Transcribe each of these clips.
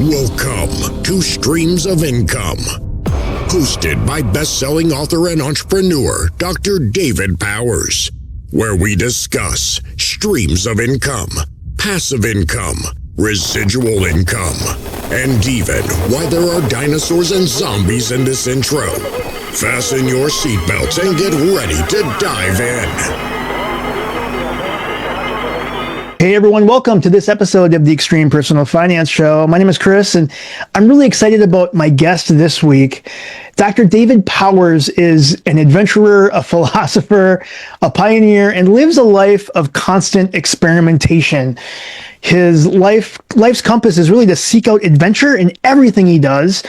Welcome to Streams of Income, hosted by best-selling author and entrepreneur Dr. David Powers, where we discuss streams of income, passive income, residual income, and even why there are dinosaurs and zombies in this intro. Fasten your seatbelts and get ready to dive in. Hey everyone, welcome to this episode of the Extreme Personal Finance Show. My name is Chris, and I'm really excited about my guest this week. Dr. David Powers is an adventurer, a philosopher, a pioneer, and lives a life of constant experimentation. His life's compass is really to seek out adventure in everything he does,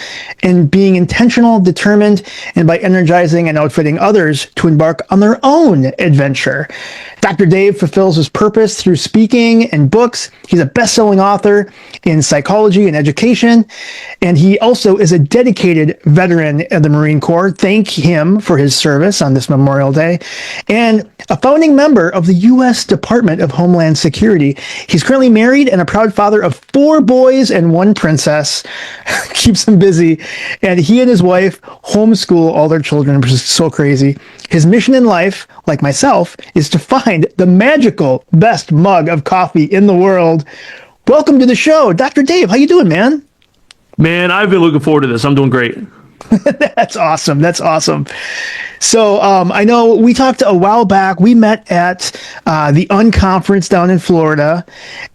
and being intentional, determined, and by energizing and outfitting others to embark on their own adventure. Dr. Dave fulfills his purpose through speaking and books. He's a best-selling author in psychology and education, and he also is a dedicated veteran of the Marine Corps. Thank him for his service on this Memorial Day, and a founding member of the U.S. Department of Homeland Security. He's currently married and a proud father of 4 boys and 1 princess. Keeps him busy. And he and his wife homeschool all their children, which is so crazy. His mission in life, like myself, is to find the magical best mug of coffee in the world. Welcome to the show, Dr. Dave. How you doing, man? Man, I've been looking forward to this. I'm doing great. That's awesome. That's awesome. So I know we talked a while back. We met at the Unconference down in Florida.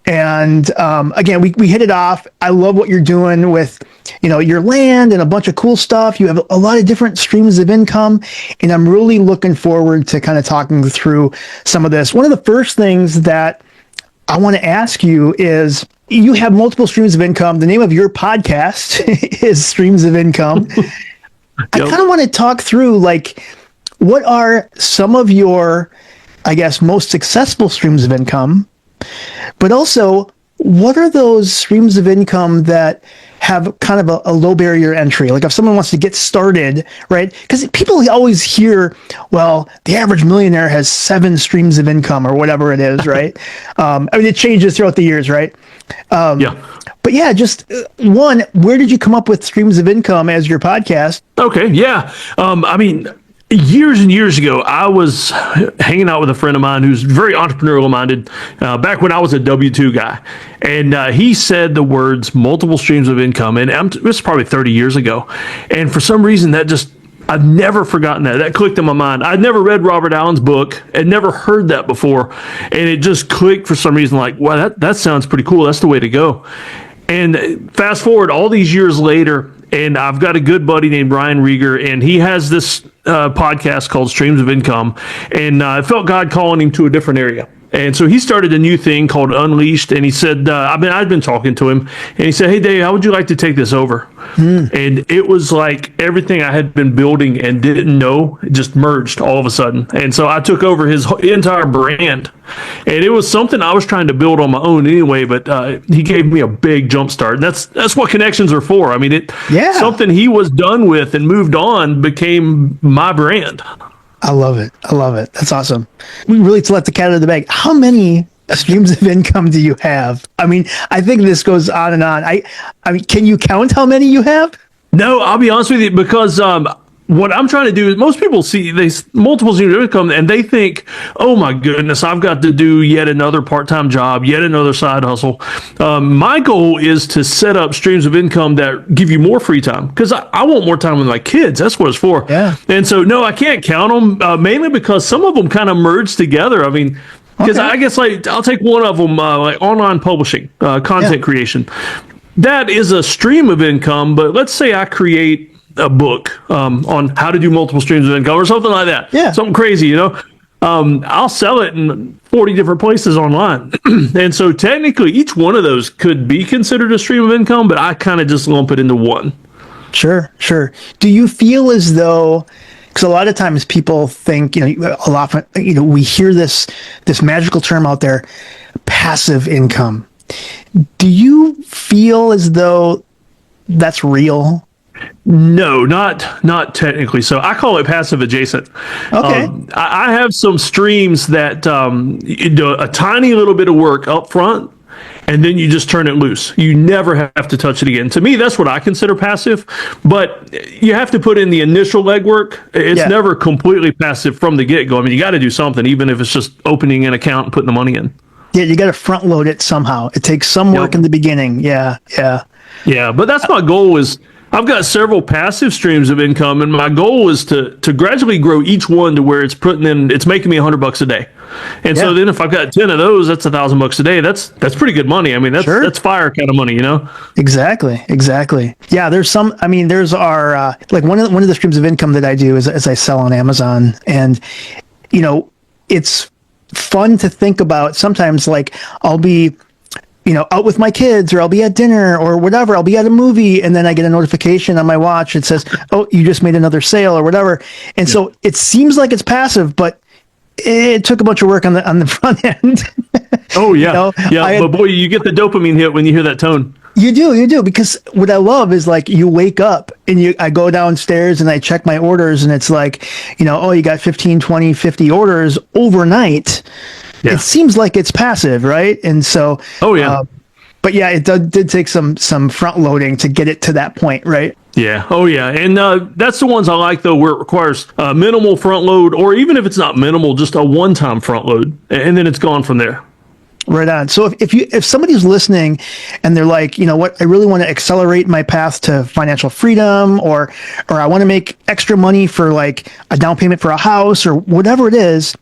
And again, we hit it off. I love what you're doing with, your land and a bunch of cool stuff. You have a lot of different streams of income. And I'm really looking forward to kind of talking through some of this. One of the first things that I want to ask you is, you have multiple streams of income. The name of your podcast is Streams of Income. Yep. I kind of want to talk through, what are some of your, most successful streams of income, but also what are those streams of income that have kind of a low barrier entry? Like if someone wants to get started, right? Because people always hear, well, the average millionaire has 7 streams of income or whatever it is, right? It changes throughout the years, right? But yeah, just one, where did you come up with Streams of Income as your podcast? Okay, yeah. Years and years ago, I was hanging out with a friend of mine who's very entrepreneurial minded, back when I was a W-2 guy. And he said the words multiple streams of income. And it was probably 30 years ago. And for some reason, I've never forgotten that. That clicked in my mind. I'd never read Robert Allen's book and never heard that before. And it just clicked for some reason, wow, that sounds pretty cool. That's the way to go. And fast forward all these years later, and I've got a good buddy named Brian Rieger, and he has this podcast called Streams of Income. And I felt God calling him to a different area. And so he started a new thing called Unleashed, and he said, I'd been talking to him, and he said, hey, Dave, how would you like to take this over? And it was like everything I had been building and didn't know just merged all of a sudden. And so I took over his entire brand, and it was something I was trying to build on my own anyway, but he gave me a big jump start. And that's what connections are for. Something he was done with and moved on became my brand. I love it. That's awesome. We really to let the cat out of the bag. How many streams of income do you have? I think this goes on and on. Can you count how many you have? No, I'll be honest with you, because what I'm trying to do is, most people see these multiple streams of income and they think, oh my goodness, I've got to do yet another part-time job, yet another side hustle. My goal is to set up streams of income that give you more free time, because I want more time with my kids. That's what it's for. Yeah. And so, no, I can't count them, mainly because some of them kind of merge together. Because I guess I'll take one of them, like online publishing, content creation. That is a stream of income, but let's say I create a book on how to do multiple streams of income or something like that. Yeah. Something crazy, I'll sell it in 40 different places online. And so technically each one of those could be considered a stream of income, but I kind of just lump it into one. Sure. Do you feel as though, because a lot of times people think, we hear this magical term out there, passive income. Do you feel as though that's real? No, not technically. So I call it passive adjacent. Okay. I have some streams that do a tiny little bit of work up front and then you just turn it loose. You never have to touch it again. To me, that's what I consider passive, but you have to put in the initial legwork. It's never completely passive from the get-go. I mean, you got to do something, even if it's just opening an account and putting the money in. Yeah, you got to front load it somehow. It takes some work in the beginning. Yeah. But that's my goal. Is I've got several passive streams of income, and my goal is to gradually grow each one to where it's making me $100 a day. And so then if I've got 10 of those, that's $1,000 a day. That's pretty good money. I mean, that's fire kind of money, you know? Exactly. Yeah, there's our like one of the streams of income that I do is I sell on Amazon, and you know, it's fun to think about. Sometimes, like, I'll be, you know, out with my kids, or I'll be at dinner or whatever. I'll be at a movie, and then I get a notification on my watch. It says, "Oh, you just made another sale," or whatever. And so it seems like it's passive, but it took a bunch of work on the front end. Oh yeah, you know, but boy, you get the dopamine hit when you hear that tone. You do, because what I love is, like, you wake up and I go downstairs and I check my orders, and it's like, you know, oh, you got 15, 20, 50 orders overnight. Yeah. It seems like it's passive, right? And so, but yeah, it did take some front loading to get it to that point, right? Yeah. Oh, yeah. And that's the ones I like, though, where it requires minimal front load, or even if it's not minimal, just a one-time front load, and then it's gone from there. Right on. So if somebody's listening and they're like, you know what, I really want to accelerate my path to financial freedom, or I want to make extra money for, like, a down payment for a house or whatever it is,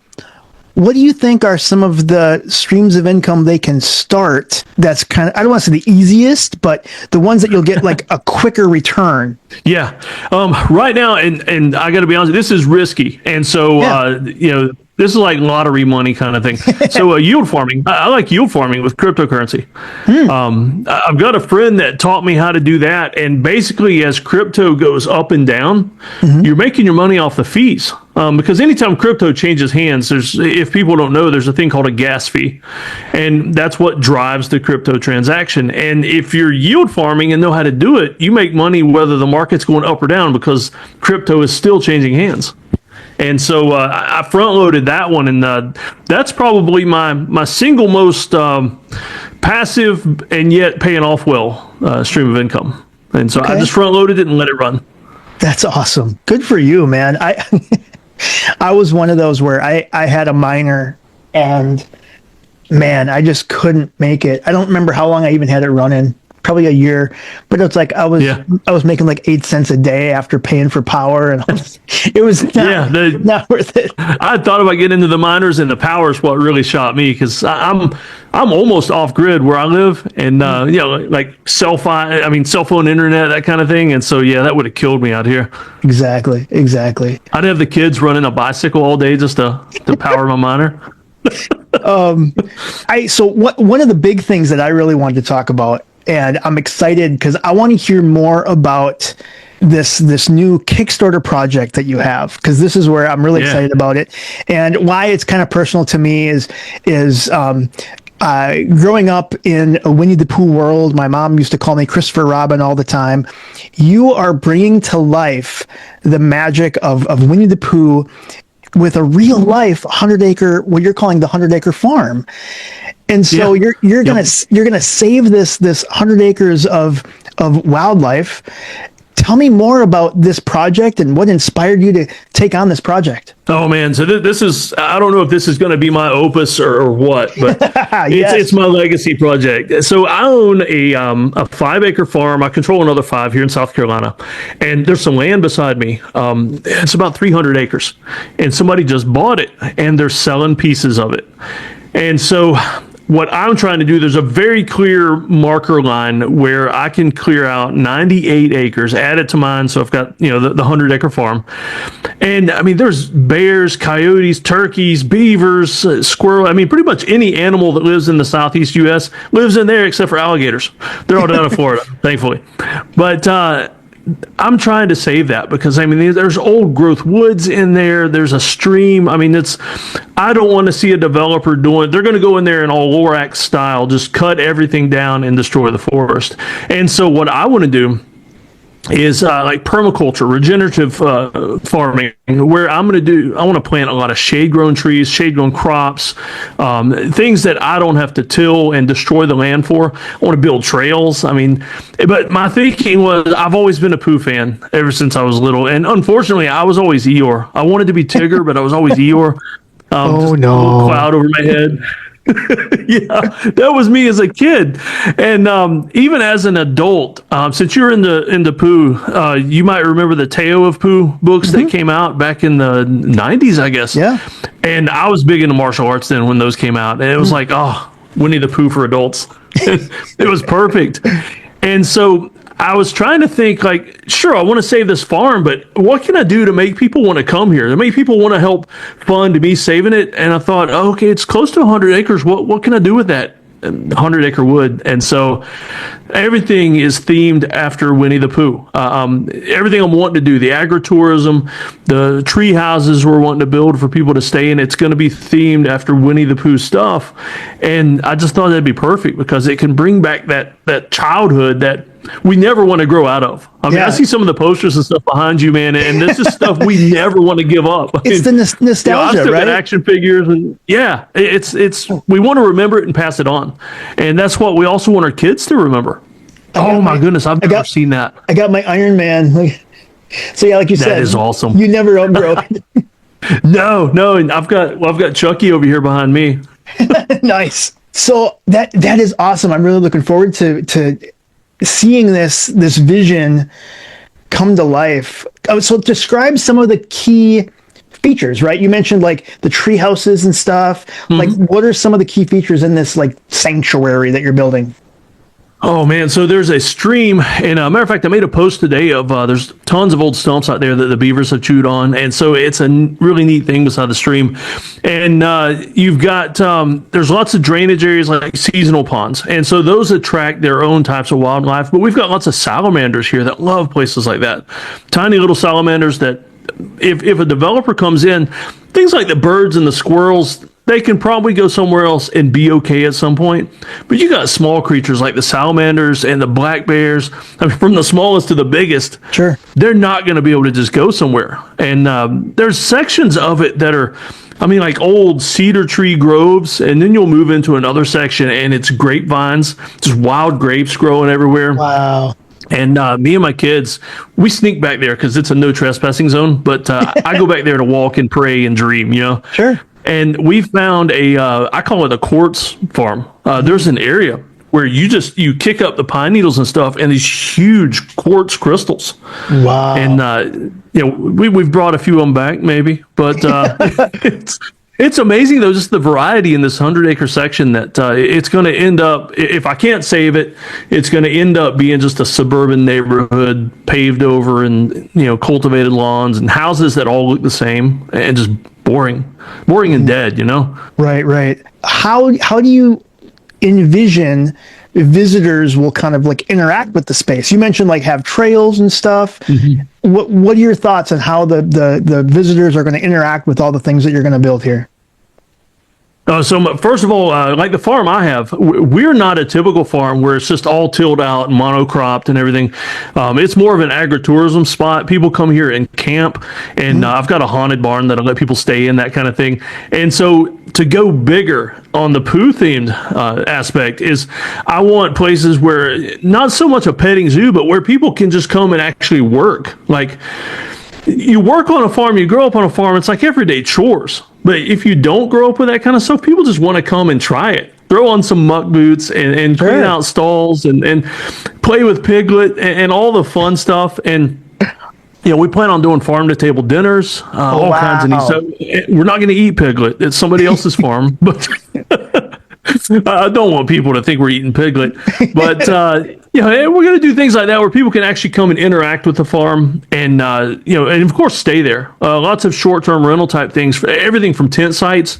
what do you think are some of the streams of income they can start that's kind of, I don't want to say the easiest, but the ones that you'll get, like, a quicker return? Yeah. Right now, and I got to be honest, this is risky. And so, you know, this is like lottery money kind of thing. So yield farming, I like yield farming with cryptocurrency. I've got a friend that taught me how to do that. And basically, as crypto goes up and down, you're making your money off the fees. Because anytime crypto changes hands, if people don't know, there's a thing called a gas fee. And that's what drives the crypto transaction. And if you're yield farming and know how to do it, you make money whether the market's going up or down, because crypto is still changing hands. And so I front loaded that one, and that's probably my single most passive and yet paying off well stream of income. And so I just front loaded it and let it run. That's awesome. Good for you, man. I was one of those where I had a minor, and man, I just couldn't make it. I don't remember how long I even had it running. Probably a year, but it's like I was making like 8 cents a day after paying for power, and it was not worth it. I thought about getting into the miners, and the power is what really shot me, because I'm almost off grid where I live, and you know, like cell phone internet, that kind of thing, and so that would have killed me out here. Exactly. I'd have the kids running a bicycle all day just to power my miner. So one of the big things that I really wanted to talk about, and I'm excited because I want to hear more about this new Kickstarter project that you have, because this is where I'm really excited about it, and why it's kind of personal to me is growing up in a Winnie the Pooh world. My mom used to call me Christopher Robin all the time. You are bringing to life the magic of Winnie the Pooh with a real life 100-acre, what you're calling the 100-acre farm. And so you're gonna save this 100 acres of wildlife. Tell me more about this project and what inspired you to take on this project. Oh man, so this is, I don't know if this is going to be my opus or what, but it's my legacy project. So I own a 5-acre farm. I control another 5 here in South Carolina, and there's some land beside me. It's about 300 acres, and somebody just bought it, and they're selling pieces of it. And so what I'm trying to do, there's a very clear marker line where I can clear out 98 acres, add it to mine. So I've got, the 100-acre farm. And I mean, there's bears, coyotes, turkeys, beavers, squirrel. I mean, pretty much any animal that lives in the Southeast U.S. lives in there, except for alligators. They're all down in Florida, thankfully. But I'm trying to save that, because I mean, there's old growth woods in there. There's a stream. I mean, I don't want to see a developer they're going to go in there in all Lorax style, just cut everything down and destroy the forest. And so what I want to do is like permaculture, regenerative farming, where I want to plant a lot of shade-grown trees, shade-grown crops, things that I don't have to till and destroy the land for. I want to build trails. I mean, but my thinking was I've always been a Pooh fan ever since I was little, and unfortunately, I was always Eeyore. I wanted to be Tigger, but I was always Eeyore. Oh just no! A little cloud over my head. Yeah, that was me as a kid, and even as an adult. Since you're into Pooh, you might remember the Tale of Pooh books that came out back in the '90s, I guess. Yeah. And I was big into martial arts then when those came out, and it was like, oh, Winnie the Pooh for adults. It was perfect, and so I was trying to think, like, sure, I want to save this farm, but what can I do to make people want to come here, to make people want to help fund me saving it? And I thought, oh, okay, it's close to 100 acres. What can I do with that 100-acre wood? And so everything is themed after Winnie the Pooh. Everything I'm wanting to do, the agritourism, the tree houses we're wanting to build for people to stay in, it's going to be themed after Winnie the Pooh stuff. And I just thought that'd be perfect because it can bring back that childhood that we never want to grow out of. I mean, I see some of the posters and stuff behind you, man, and this is stuff we never want to give up. It's the nostalgia, I still right? got action figures, and it's we want to remember it and pass it on, and that's what we also want our kids to remember. Oh my goodness, I've never seen that. I got my Iron Man. So yeah, like you said, that is awesome. You never outgrow it. No, and I've got Chucky over here behind me. Nice. So that is awesome. I'm really looking forward to seeing this vision come to life. So describe some of the key features, right? You mentioned like the tree houses and stuff. Like, what are some of the key features in this like sanctuary that you're building? Oh man, so there's a stream, and matter of fact, I made a post today of there's tons of old stumps out there that the beavers have chewed on, and so it's a really neat thing beside the stream. And you've got there's lots of drainage areas like seasonal ponds, and so those attract their own types of wildlife. But we've got lots of salamanders here that love places like that, tiny little salamanders that if a developer comes in, things like the birds and the squirrels, they can probably go somewhere else and be okay at some point. But you got small creatures like the salamanders and the black bears. I mean, from the smallest to the biggest, sure, they're not going to be able to just go somewhere. And there's sections of it that are, I mean, like old cedar tree groves, and then you'll move into another section, and it's grapevines, just wild grapes growing everywhere. Wow. And me and my kids, we sneak back there because it's a no trespassing zone. But I go back there to walk and pray and dream, you know? Sure. And we found I call it a quartz farm. There's an area where you kick up the pine needles and stuff, and these huge quartz crystals. Wow. And we've brought a few of them back, maybe, but it's amazing though, just the variety in this 100-acre section that it's going to end up. If I can't save it, it's going to end up being just a suburban neighborhood, paved over, and cultivated lawns and houses that all look the same and just boring and dead. Right. How do you envision visitors will kind of like interact with the space? You mentioned like have trails and stuff. What are your thoughts on how the visitors are going to interact with all the things that you're going to build here? So first of all, like the farm I have, we're not a typical farm where it's just all tilled out and monocropped and everything. It's more of an agritourism spot. People come here and camp, and I've got a haunted barn that I let people stay in, that kind of thing. And so to go bigger on the Pooh themed aspect is I want places where not so much a petting zoo, but where people can just come and actually work. Like, you work on a farm, you grow up on a farm, it's like everyday chores. But if you don't grow up with that kind of stuff, people just want to come and try it. Throw on some muck boots and clean out stalls and play with Piglet and all the fun stuff. And we plan on doing farm to table dinners, all kinds of neat stuff. We're not going to eat Piglet. It's somebody else's farm, but I don't want people to think we're eating Piglet. But we're going to do things like that where people can actually come and interact with the farm, and and of course stay there. Lots of short-term rental type things, everything from tent sites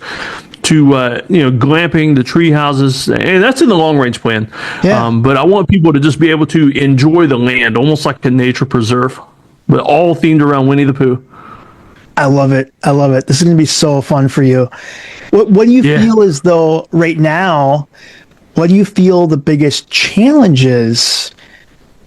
to glamping, the tree houses, and that's in the long range plan. But I want people to just be able to enjoy the land, almost like a nature preserve, but all themed around Winnie the Pooh. I love it. This is going to be so fun for you. What do you feel as though right now, what do you feel the biggest challenges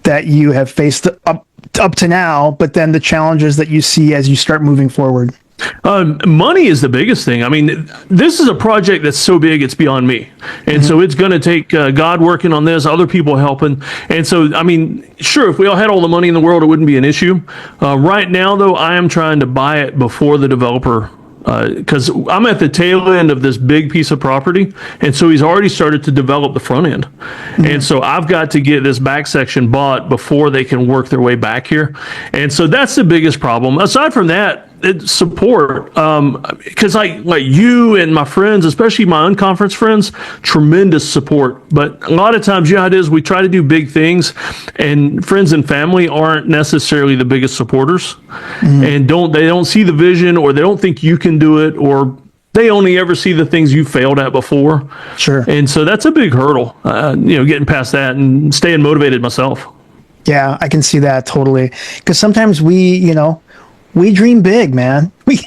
that you have faced up to now, but then the challenges that you see as you start moving forward? Money is the biggest thing. I mean, this is a project that's so big, it's beyond me. And so it's going to take God working on this, other people helping. And so, I mean, sure, if we all had all the money in the world, it wouldn't be an issue. Right now, though, I am trying to buy it before the developer, because I'm at the tail end of this big piece of property. And so he's already started to develop the front end. And so I've got to get this back section bought before they can work their way back here. And so that's the biggest problem. Aside from that, it's support, because like you and my friends, especially my Unconference friends, tremendous support. But a lot of times, how it is, we try to do big things, and friends and family aren't necessarily the biggest supporters, and they don't see the vision, or they don't think you can do it, or they only ever see the things you failed at before. Sure. And so that's a big hurdle, getting past that and staying motivated myself. Yeah, I can see that totally. Because sometimes we dream big, man. We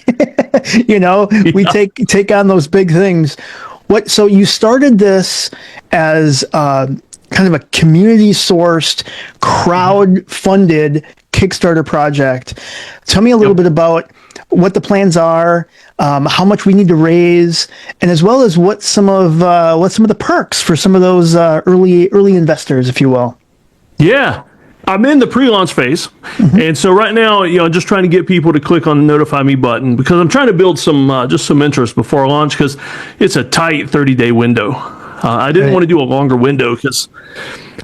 take on those big things. So you started this as kind of a community-sourced, crowd-funded Kickstarter project. Tell me a little bit about what the plans are, how much we need to raise, and as well as what some of the perks for some of those early investors, if you will. Yeah. I'm in the pre-launch phase, and so right now, just trying to get people to click on the notify me button, because I'm trying to build some interest before I launch, because it's a tight 30-day window. I didn't want to do a longer window, because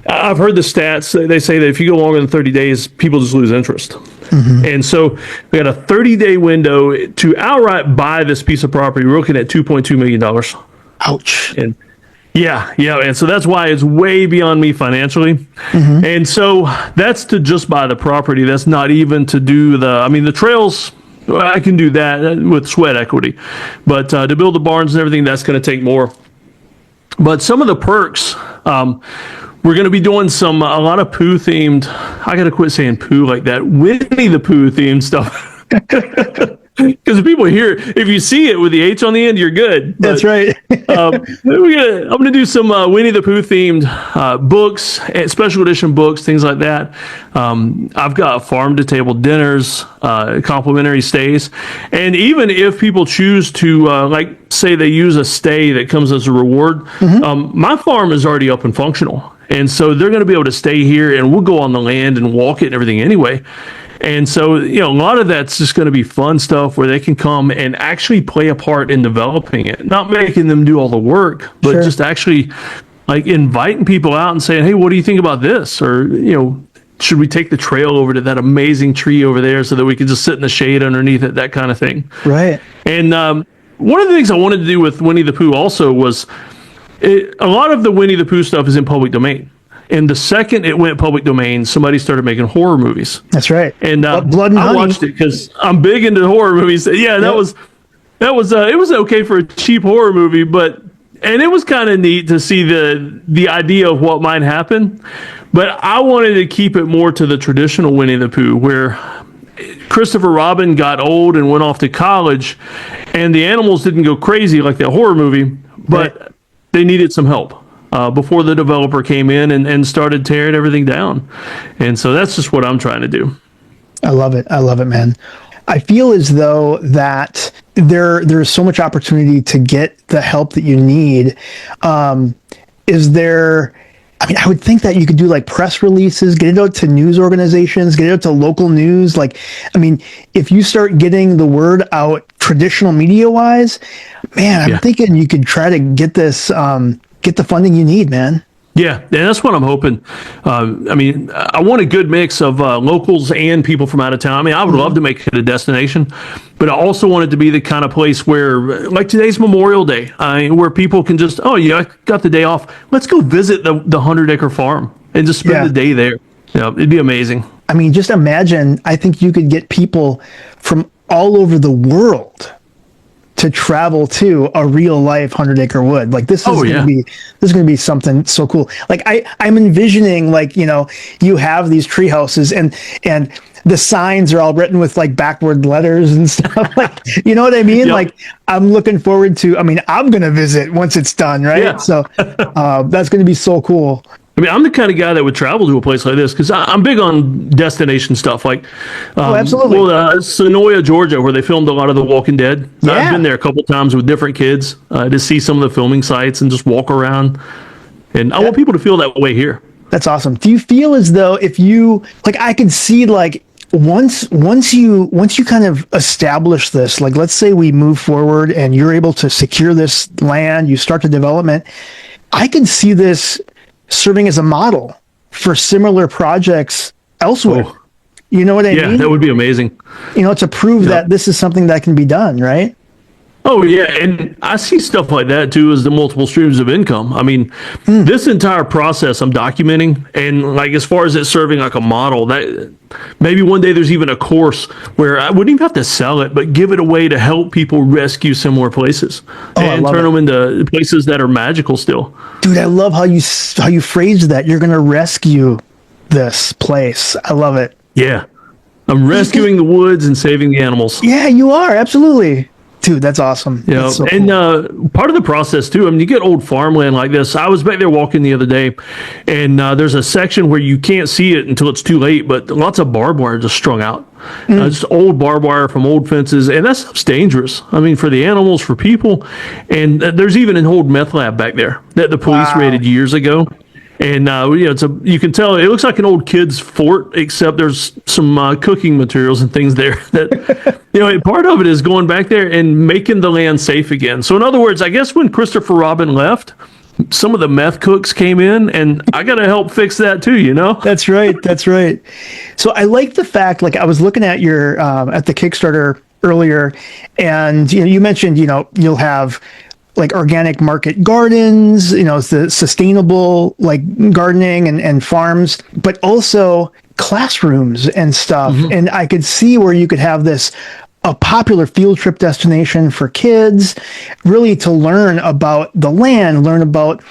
I've heard the stats. They say that if you go longer than 30 days, people just lose interest. And so we got a 30-day window to outright buy this piece of property. We're looking at $2.2 million. Ouch. And yeah. And so that's why it's way beyond me financially. And so that's to just buy the property. That's not even to do the trails. I can do that with sweat equity. But to build the barns and everything, that's going to take more. But some of the perks, we're going to be doing a lot of Pooh themed. I got to quit saying Pooh like that. Winnie the Pooh themed stuff. Because people hear, if you see it with the H on the end, you're good. That's right. I'm going to do some Winnie the Pooh themed books, special edition books, things like that. I've got farm to table dinners, complimentary stays. And even if people choose to, say they use a stay that comes as a reward, my farm is already up and functional. And so they're going to be able to stay here, and we'll go on the land and walk it and everything anyway. And so, a lot of that's just going to be fun stuff where they can come and actually play a part in developing it, not making them do all the work, but just actually inviting people out and saying, hey, what do you think about this? Or, should we take the trail over to that amazing tree over there so that we can just sit in the shade underneath it, that kind of thing. Right. And one of the things I wanted to do with Winnie the Pooh also was a lot of the Winnie the Pooh stuff is in public domain. And the second it went public domain, somebody started making horror movies. That's right. And Blood and I Honey. Watched it because I'm big into horror movies. Yeah, that was it was okay for a cheap horror movie, and it was kind of neat to see the idea of what might happen. But I wanted to keep it more to the traditional Winnie the Pooh, where Christopher Robin got old and went off to college, and the animals didn't go crazy like that horror movie, but they needed some help. Before the developer came in and started tearing everything down. And so that's just what I'm trying to do. I love it, man. I feel as though that there's so much opportunity to get the help that you need. I would think that you could do press releases, get it out to news organizations, get it out to local news. If you start getting the word out traditional media wise, man, I'm thinking you could try to get this, get the funding you need, man. Yeah, that's what I'm hoping. I want a good mix of locals and people from out of town. I would love to make it a destination, but I also want it to be the kind of place where, like today's Memorial Day, where people can just, I got the day off. Let's go visit the 100-acre farm and just spend the day there. It'd be amazing. Just imagine, I think you could get people from all over the world to travel to a real life 100-acre wood. This is going to be something so cool. I'm envisioning you have these tree houses and the signs are all written with backward letters and stuff. You know what I mean? Yep. I'm looking forward to, I'm going to visit once it's done. Right. Yeah. So that's going to be so cool. I mean, I'm the kind of guy that would travel to a place like this because I'm big on destination stuff. Like, absolutely. Sonoya, Georgia, where they filmed a lot of The Walking Dead. Yeah. I've been there a couple times with different kids to see some of the filming sites and just walk around. And I want people to feel that way here. That's awesome. Do you feel as though if you like, I could see like once you kind of establish this, like let's say we move forward and you're able to secure this land, you start the development, I can see this serving as a model for similar projects elsewhere. Oh. You know what I mean? Yeah, that would be amazing. To prove that this is something that can be done, right? Oh, yeah. And I see stuff like that, too, as the multiple streams of income. I mean, this entire process I'm documenting, and like as far as it serving like a model, that maybe one day there's even a course where I wouldn't even have to sell it, but give it away to help people rescue similar places and turn them into places that are magical still. Dude, I love how you phrased that. You're going to rescue this place. I love it. Yeah. I'm rescuing the woods and saving the animals. Yeah, you are. Absolutely. Dude, that's awesome. Yeah, that's so and cool. Part of the process too. I mean, you get old farmland like this. I was back there walking the other day, and there's a section where you can't see it until it's too late. But lots of barbed wire just strung out, just old barbed wire from old fences, and that stuff's dangerous. I mean, for the animals, for people, and there's even an old meth lab back there that the police raided years ago. And you can tell it looks like an old kid's fort, except there's some cooking materials and things there. That part of it is going back there and making the land safe again. So in other words, I guess when Christopher Robin left, some of the meth cooks came in, and I got to help fix that too. That's right. That's right. So I like the fact, like I was looking at your at the Kickstarter earlier, and you mentioned you'll have like organic market gardens, the sustainable like gardening and farms, but also classrooms and stuff. And I could see where you could have a popular field trip destination for kids, really to learn about the land, learn about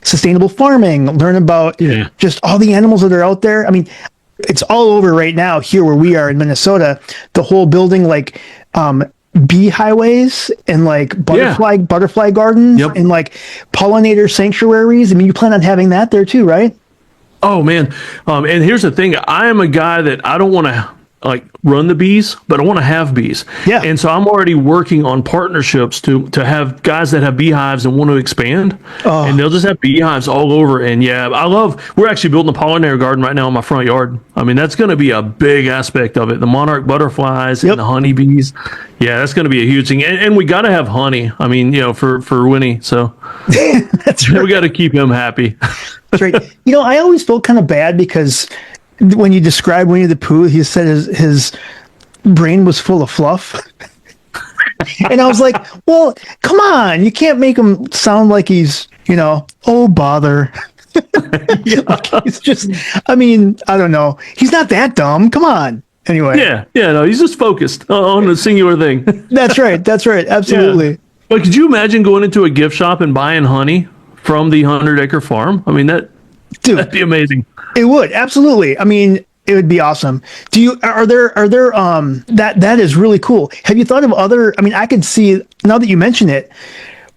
sustainable farming, learn about just all the animals that are out there. I mean, it's all over right now here where we are in Minnesota, the whole building like bee highways and like butterfly gardens and like pollinator sanctuaries. I mean, you plan on having that there too, right? Oh man. And here's the thing. I am a guy that I don't want to like run the bees, but I want to have bees. Yeah. And so I'm already working on partnerships to have guys that have beehives and want to expand. And they'll just have beehives all over. And we're actually building a pollinator garden right now in my front yard. I mean, that's going to be a big aspect of it. The monarch butterflies and the honeybees. Yeah, that's going to be a huge thing. And we got to have honey. I mean, for Winnie. So that's right. We got to keep him happy. That's right. I always felt kind of bad because when you described Winnie the Pooh, he said his brain was full of fluff. And I was like, well, come on. You can't make him sound like he's, oh, bother. It's just, I mean, I don't know. He's not that dumb. Come on. Anyway. Yeah, no, he's just focused on a singular thing. That's right. Absolutely. Yeah. But could you imagine going into a gift shop and buying honey from the 100-acre farm? I mean, that'd be amazing. It would, absolutely. I mean, it would be awesome. Are there that is really cool. Have you thought of other, I mean, I could see, now that you mention it,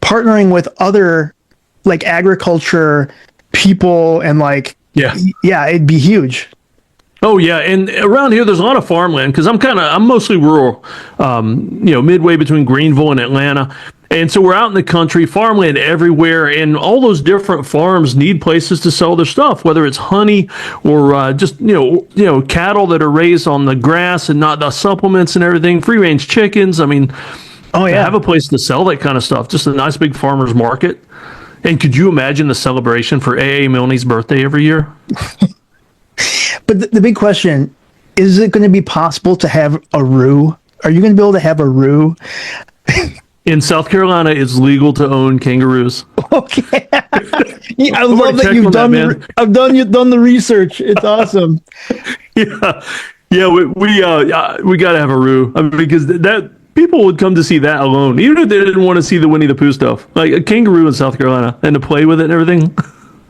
partnering with other like agriculture people and like, it'd be huge. Oh yeah, and around here there's a lot of farmland because I'm mostly rural, midway between Greenville and Atlanta, and so we're out in the country, farmland everywhere, and all those different farms need places to sell their stuff, whether it's honey or just cattle that are raised on the grass and not the supplements and everything, free range chickens. I mean, have a place to sell that kind of stuff, just a nice big farmer's market. And could you imagine the celebration for A.A. Milne's birthday every year? But the big question, is it going to be possible to have a roux? Are you going to be able to have a roux? In South Carolina, it's legal to own kangaroos. Okay. I love that you've done the research. It's awesome. Yeah. We got to have a roux. I mean, because that people would come to see that alone, even if they didn't want to see the Winnie the Pooh stuff, like a kangaroo in South Carolina, and to play with it and everything.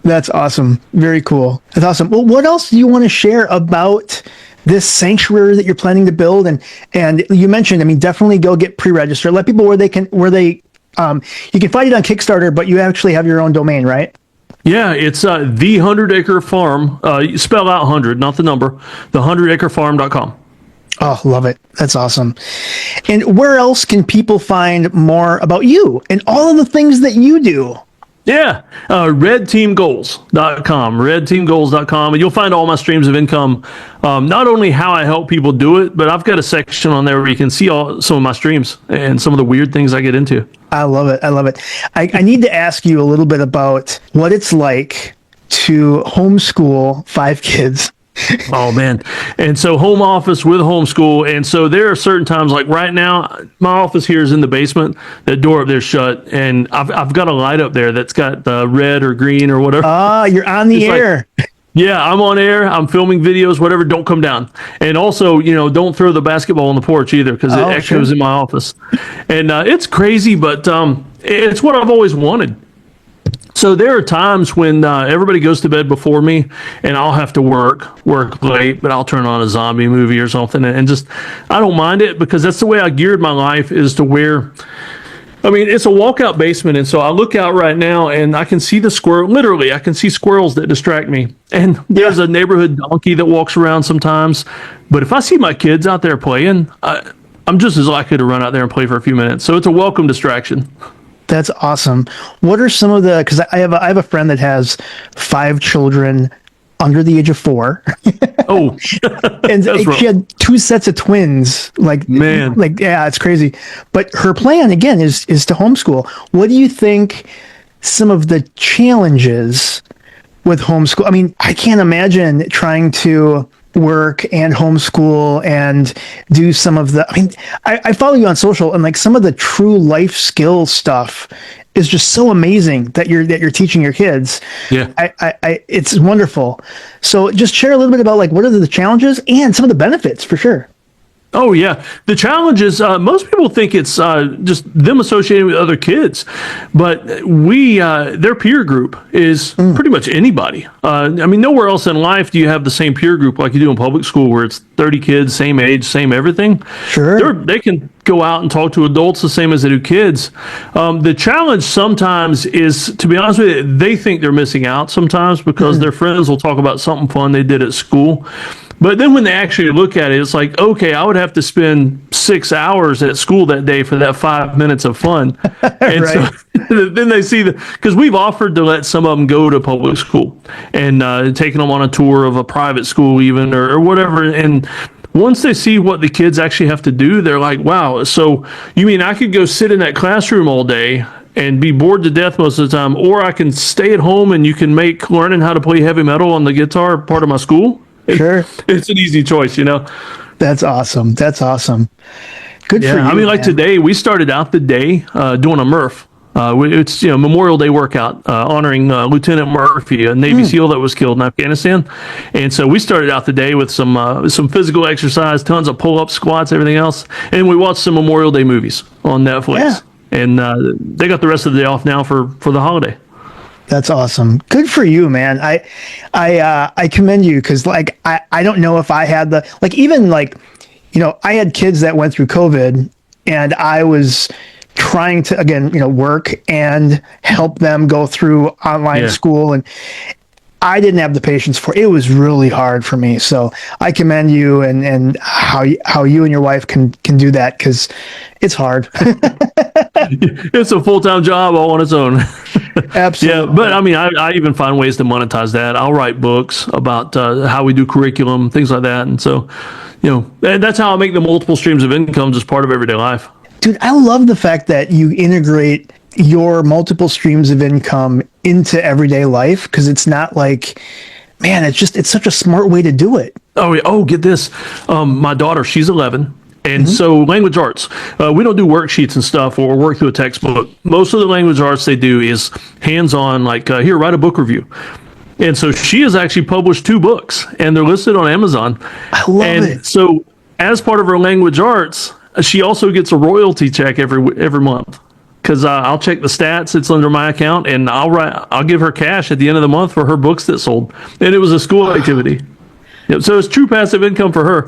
That's awesome. Very cool. That's awesome. Well, what else do you want to share about this sanctuary that you're planning to build? And you mentioned, I mean, definitely go get pre-registered. Let people you can find it on Kickstarter, but you actually have your own domain, right? Yeah, it's the 100-acre farm. You spell out 100, not the number. The 100acrefarm.com. Oh, love it. That's awesome. And where else can people find more about you and all of the things that you do? Yeah, redteamgoals.com, redteamgoals.com, and you'll find all my streams of income. Not only how I help people do it, but I've got a section on there where you can see some of my streams and some of the weird things I get into. I love it. I love it. I need to ask you a little bit about what it's like to homeschool 5 kids. Oh man. And so home office with homeschool. And so there are certain times, like right now, my office here is in the basement. That door up there shut. And I've got a light up there that's got red or green or whatever. You're on the air. Yeah, I'm on air. I'm filming videos, whatever. Don't come down. And also, don't throw the basketball on the porch either, because it echoes in my office. And it's crazy, but it's what I've always wanted. So there are times when everybody goes to bed before me, and I'll have to work late, but I'll turn on a zombie movie or something, and just, I don't mind it, because that's the way I geared my life, is to where, it's a walkout basement, and so I look out right now, and I can see the squirrel. Literally, I can see squirrels that distract me, and there's a neighborhood donkey that walks around sometimes. But if I see my kids out there playing, I'm just as likely to run out there and play for a few minutes. So it's a welcome distraction. That's awesome. What are some of the, because I have a friend that has 5 children under the age of 4. Oh, and she had 2 sets of twins. Yeah, it's crazy. But her plan again is to homeschool. What do you think some of the challenges with homeschool? I can't imagine trying to work and homeschool and do some of the, I follow you on social, and some of the true life skill stuff is just so amazing that you're teaching your kids. Yeah. It's wonderful. So just share a little bit about what are the challenges and some of the benefits for sure. Oh, yeah. The challenge is most people think it's just them associating with other kids, but their peer group is pretty much anybody. Nowhere else in life do you have the same peer group like you do in public school, where it's 30 kids, same age, same everything. Sure. They can go out and talk to adults the same as they do kids. The challenge sometimes is, to be honest with you, they think they're missing out sometimes, because their friends will talk about something fun they did at school. But then when they actually look at it, it's like, okay, I would have to spend 6 hours at school that day for that 5 minutes of fun. And right. So then they see because we've offered to let some of them go to public school and taking them on a tour of a private school even or whatever. And once they see what the kids actually have to do, they're like, wow, so you mean I could go sit in that classroom all day and be bored to death most of the time, or I can stay at home and you can make learning how to play heavy metal on the guitar part of my school? Sure. It's an easy choice, That's awesome. Good for you. Like today, we started out the day doing a Murph. It's Memorial Day workout honoring Lieutenant Murphy, a Navy SEAL that was killed in Afghanistan. And so we started out the day with some physical exercise, tons of pull-ups, squats, everything else. And we watched some Memorial Day movies on Netflix. Yeah. And they got the rest of the day off now for the holiday. That's awesome. Good for you, man. I commend you, because I don't know if I had I had kids that went through COVID, and I was trying to again work and help them go through online school, and I didn't have the patience for it. It was really hard for me. So I commend you and how you and your wife can do that, because it's hard. It's a full-time job all on its own. Absolutely. Yeah, but I even find ways to monetize that. I'll write books about how we do curriculum, things like that. And so, and that's how I make the multiple streams of income just part of everyday life. Dude, I love the fact that you integrate your multiple streams of income into everyday life, because it's not it's such a smart way to do it. Get this. My daughter, she's 11. And so language arts, we don't do worksheets and stuff or work through a textbook. Most of the language arts they do is hands-on, here, write a book review. And so she has actually published 2 books, and they're listed on Amazon. I love it. So as part of her language arts, she also gets a royalty check every month, because I'll check the stats. It's under my account, and I'll give her cash at the end of the month for her books that sold. And it was a school activity. Yep, so it's true passive income for her.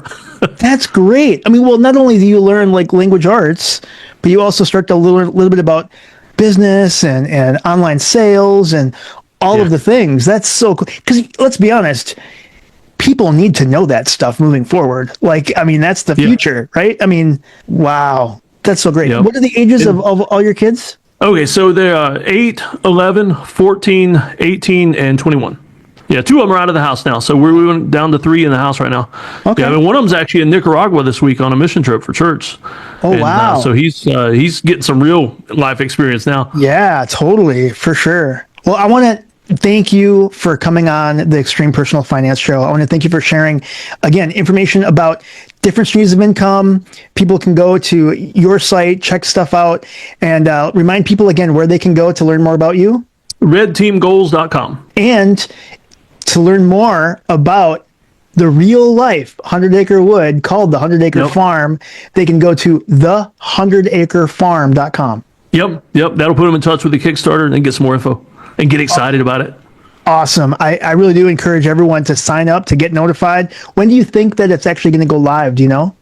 That's great. Not only do you learn language arts, but you also start to learn a little bit about business and online sales and all of the things. That's so cool. Because let's be honest, people need to know that stuff moving forward. Like, I mean, that's the future, right? I mean, wow. That's so great. Yep. What are the ages of all your kids? Okay, so they're 8, 11, 14, 18, and 21. Yeah, 2 of them are out of the house now. So we went down to 3 in the house right now. Okay. Yeah, I mean, one of them's actually in Nicaragua this week on a mission trip for church. Oh, wow. So he's getting some real life experience now. Yeah, totally, for sure. Well, I want to thank you for coming on the Extreme Personal Finance Show. I want to thank you for sharing, again, information about different streams of income. People can go to your site, check stuff out, and remind people again where they can go to learn more about you. redteamgoals.com. And to learn more about the real life 100-acre wood called the 100-acre farm, they can go to the100acrefarm.com. Yep. That'll put them in touch with the Kickstarter and then get some more info and get excited about it. Awesome. I really do encourage everyone to sign up to get notified. When do you think that it's actually going to go live? Do you know?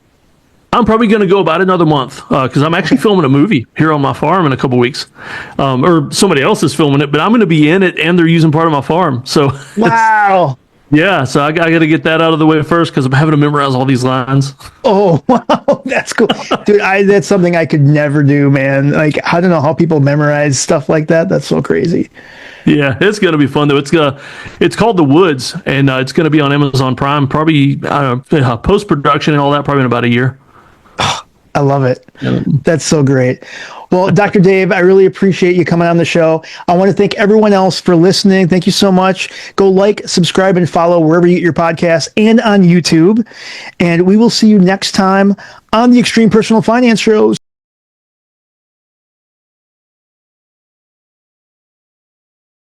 I'm probably going to go about another month because I'm actually filming a movie here on my farm in a couple weeks. Or somebody else is filming it, but I'm going to be in it and they're using part of my farm. So wow. Yeah, so I got to get that out of the way first because I'm having to memorize all these lines. Oh, wow. That's cool. Dude, that's something I could never do, man. Like, I don't know how people memorize stuff like that. That's so crazy. Yeah, it's going to be fun, though. It's called The Woods, and it's going to be on Amazon Prime, probably, post-production and all that, probably in about a year. I love it. That's so great. Well, Dr. Dave, I really appreciate you coming on the show. I want to thank everyone else for listening. Thank you so much. Go like, subscribe, and follow wherever you get your podcasts and on YouTube. And we will see you next time on the Extreme Personal Finance Shows.